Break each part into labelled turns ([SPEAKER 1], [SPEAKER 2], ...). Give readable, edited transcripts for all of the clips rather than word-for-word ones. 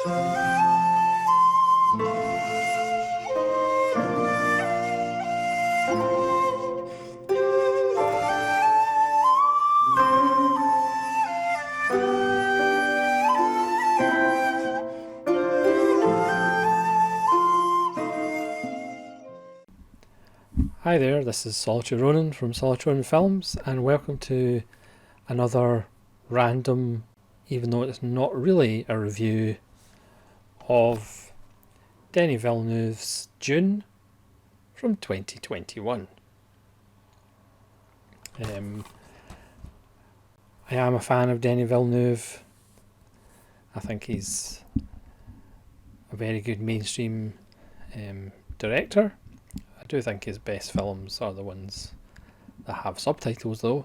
[SPEAKER 1] Hi there, this is Solitary Ronin from Solitary Ronin Films, and welcome to another random, even though it's not really a review, of Denis Villeneuve's Dune from 2021. I am a fan of Denis Villeneuve. I think he's a very good mainstream director. I do think his best films are the ones that have subtitles though.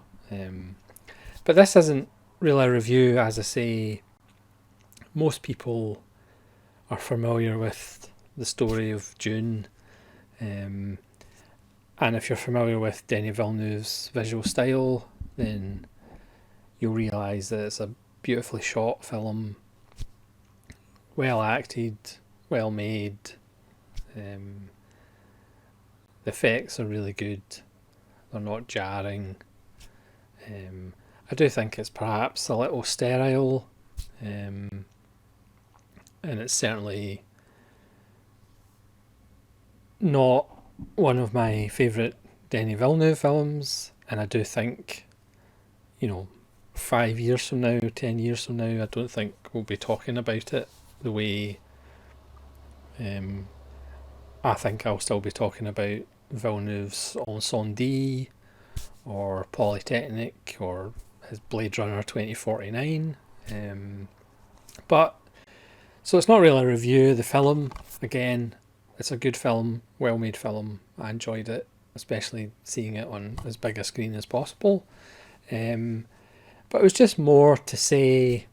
[SPEAKER 1] But this isn't really a review, as I say. Most people are familiar with the story of Dune, and if you're familiar with Denis Villeneuve's visual style, then you'll realise that it's a beautifully shot film, well acted, well made. The effects are really good. They're not jarring. I do think it's perhaps a little sterile, and it's certainly not one of my favourite Denis Villeneuve films. And I do think, 5 years from now, 10 years from now, I don't think we'll be talking about it the way I think I'll still be talking about Villeneuve's Incendie or Polytechnic or his Blade Runner 2049. But so it's not really a review. The film, again, it's a good film, well made film. I enjoyed it, especially seeing it on as big a screen as possible. But it was just more to say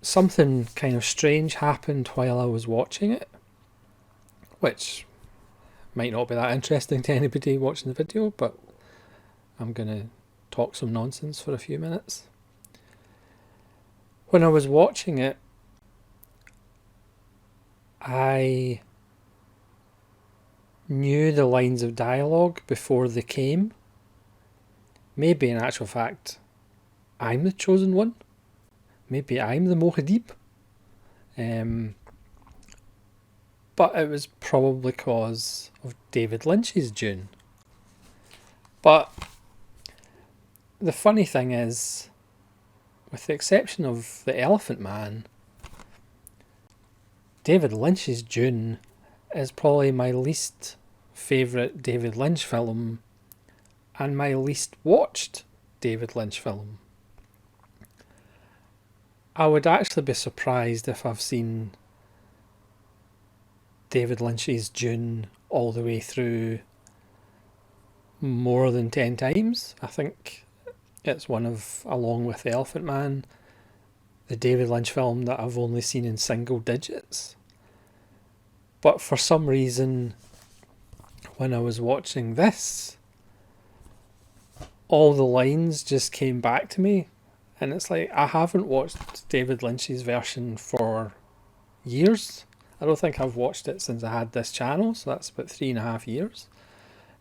[SPEAKER 1] something kind of strange happened while I was watching it, which might not be that interesting to anybody watching the video, but I'm going to talk some nonsense for a few minutes. When I was watching it, I knew the lines of dialogue before they came. Maybe in actual fact, I'm the chosen one. Maybe I'm the Mohadib. But it was probably because of David Lynch's Dune. But the funny thing is, with the exception of The Elephant Man, David Lynch's Dune is probably my least favourite David Lynch film and my least watched David Lynch film. I would actually be surprised if I've seen David Lynch's Dune all the way through more than 10 times. I think it's one of, along with The Elephant Man, the David Lynch film that I've only seen in single digits. But for some reason, when I was watching this, all the lines just came back to me. And it's like, I haven't watched David Lynch's version for years. I don't think I've watched it since I had this channel, so that's about 3.5 years.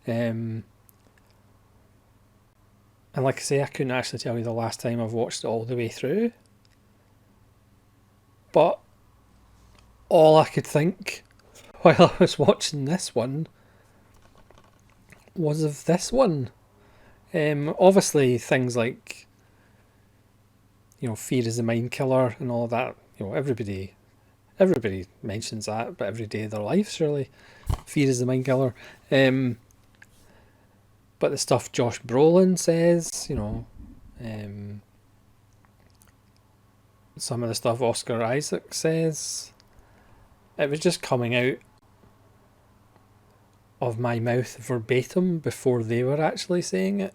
[SPEAKER 1] And like I say, I couldn't actually tell you the last time I've watched it all the way through. But all I could think while I was watching this one was of this one. Obviously things like, fear is the mind killer and all that, everybody mentions that, but every day of their life, surely. Fear is the mind killer. But the stuff Josh Brolin says, some of the stuff Oscar Isaac says, it was just coming out of my mouth verbatim before they were actually saying it.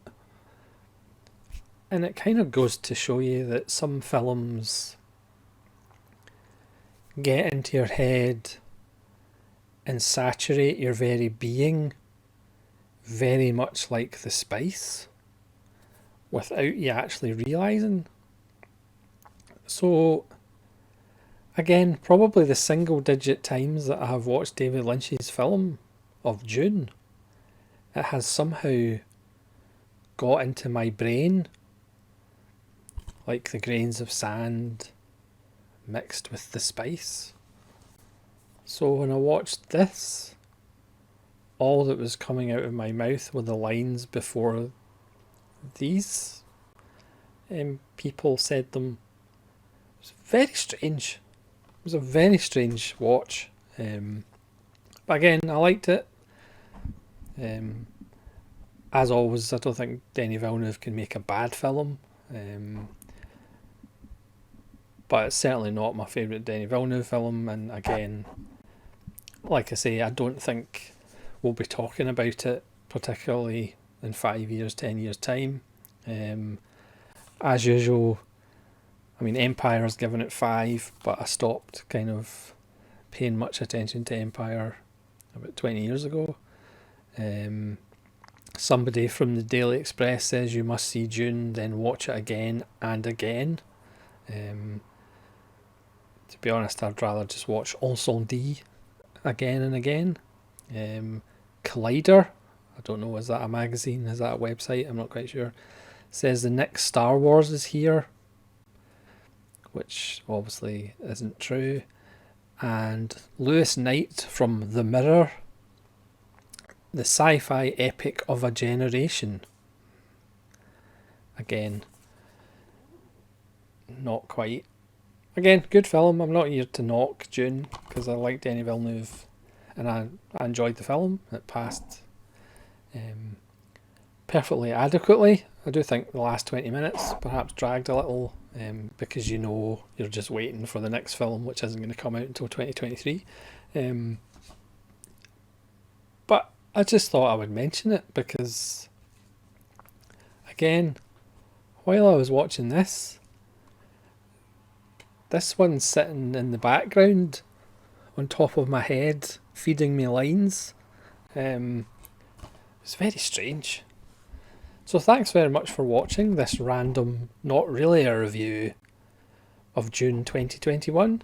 [SPEAKER 1] And it kind of goes to show you that some films get into your head and saturate your very being, very much like the spice, without you actually realising. So again, probably the single digit times that I have watched David Lynch's film of Dune, it has somehow got into my brain like the grains of sand mixed with the spice. So when I watched this, all that was coming out of my mouth were the lines before these people said them. It was very strange. It was a very strange watch. But again, I liked it. As always, I don't think Denis Villeneuve can make a bad film. But it's certainly not my favourite Denis Villeneuve film. And again, like I say, I don't think we'll be talking about it particularly in 5 years, 10 years time. As usual, I mean, Empire's given it 5, but I stopped kind of paying much attention to Empire about 20 years ago. Somebody from the Daily Express says you must see Dune, then watch it again and again. To be honest, I'd rather just watch Ensemble again and again. Collider, I don't know, is that a magazine? Is that a website? I'm not quite sure. Says the next Star Wars is here, which obviously isn't true. And Lewis Knight from The Mirror, the sci-fi epic of a generation. Again, not quite. Again, good film. I'm not here to knock Dune because I like Denis Villeneuve and I enjoyed the film. It passed perfectly adequately. I do think the last 20 minutes perhaps dragged a little because you know you're just waiting for the next film, which isn't going to come out until 2023. But I just thought I would mention it because, again, while I was watching this one's sitting in the background on top of my head, feeding me lines. It's very strange. So thanks very much for watching this random, not really a review of June 2021.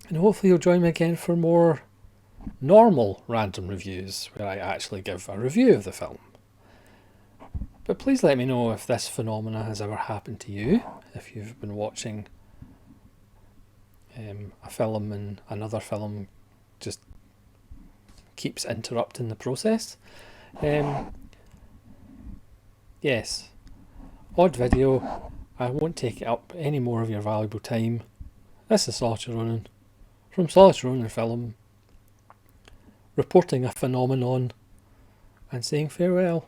[SPEAKER 1] And hopefully you'll join me again for more normal random reviews where I actually give a review of the film. But please let me know if this phenomena has ever happened to you, if you've been watching a film and another film just keeps interrupting the process. Yes, odd video. I won't take up any more of your valuable time. This is Solitary Ronin from Solitary Ronin Film, reporting a phenomenon and saying farewell.